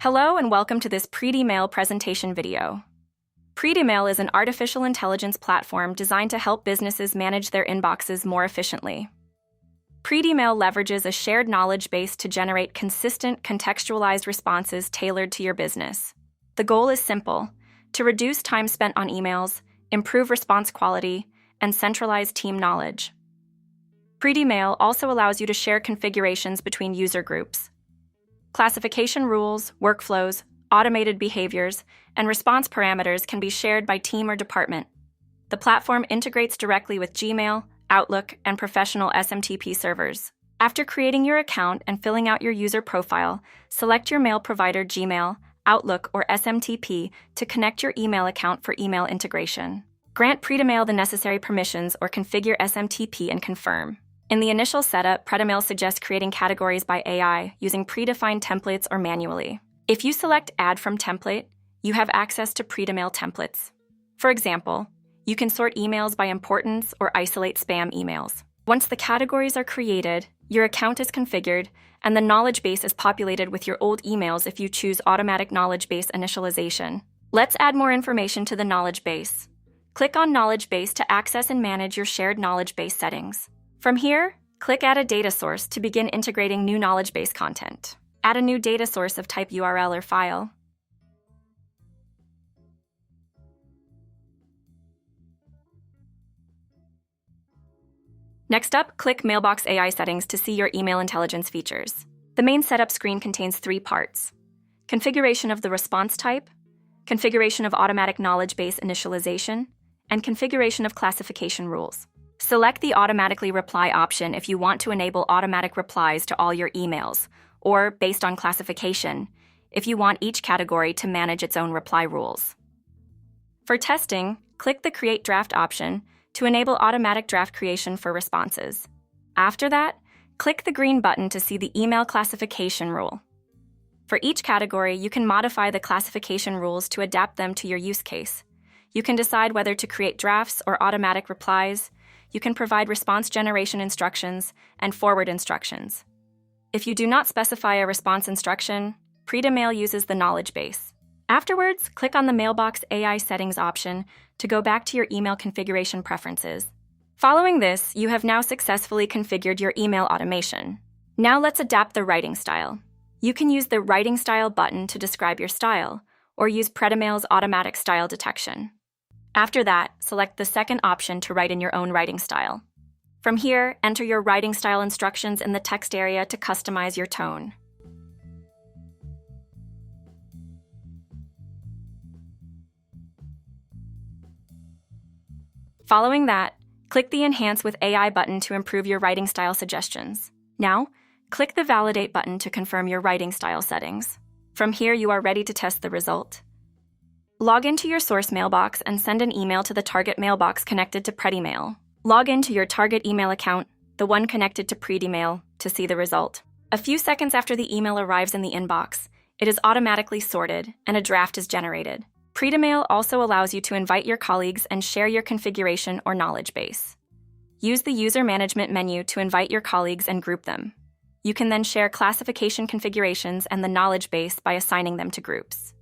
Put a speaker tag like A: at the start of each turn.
A: Hello and welcome to this Predimail presentation video. Predimail is an artificial intelligence platform designed to help businesses manage their inboxes more efficiently. Predimail leverages a shared knowledge base to generate consistent, contextualized responses tailored to your business. The goal is simple: to reduce time spent on emails, improve response quality, and centralize team knowledge. Predimail also allows you to share configurations between user groups. Classification rules, workflows, automated behaviors, and response parameters can be shared by team or department. The platform integrates directly with Gmail, Outlook, and professional SMTP servers. After creating your account and filling out your user profile, select your mail provider Gmail, Outlook, or SMTP to connect your email account for email integration. Grant Predimail the necessary permissions or configure SMTP and confirm. In the initial setup, Predimail suggests creating categories by AI using predefined templates or manually. If you select Add from Template, you have access to Predimail templates. For example, you can sort emails by importance or isolate spam emails. Once the categories are created, your account is configured, and the knowledge base is populated with your old emails if you choose automatic knowledge base initialization. Let's add more information to the knowledge base. Click on Knowledge Base to access and manage your shared knowledge base settings. From here, click Add a data source to begin integrating new knowledge base content. Add a new data source of type URL or file. Next up, click Mailbox AI settings to see your email intelligence features. The main setup screen contains 3 parts: configuration of the response type, configuration of automatic knowledge base initialization, and configuration of classification rules. Select the Automatically Reply option if you want to enable automatic replies to all your emails, or, based on classification, if you want each category to manage its own reply rules. For testing, click the Create Draft option to enable automatic draft creation for responses. After that, click the green button to see the email classification rule. For each category, you can modify the classification rules to adapt them to your use case. You can decide whether to create drafts or automatic replies. You can provide response generation instructions and forward instructions. If you do not specify a response instruction, Predimail uses the knowledge base. Afterwards, click on the Mailbox AI settings option to go back to your email configuration preferences. Following this, you have now successfully configured your email automation. Now let's adapt the writing style. You can use the Writing Style button to describe your style, or use Predimail's automatic style detection. After that, select the second option to write in your own writing style. From here, enter your writing style instructions in the text area to customize your tone. Following that, click the Enhance with AI button to improve your writing style suggestions. Now, click the Validate button to confirm your writing style settings. From here, you are ready to test the result. Log into your source mailbox and send an email to the target mailbox connected to Predimail. Log into your target email account, the one connected to Predimail, to see the result. A few seconds after the email arrives in the inbox, it is automatically sorted and a draft is generated. Predimail also allows you to invite your colleagues and share your configuration or knowledge base. Use the User Management menu to invite your colleagues and group them. You can then share classification configurations and the knowledge base by assigning them to groups.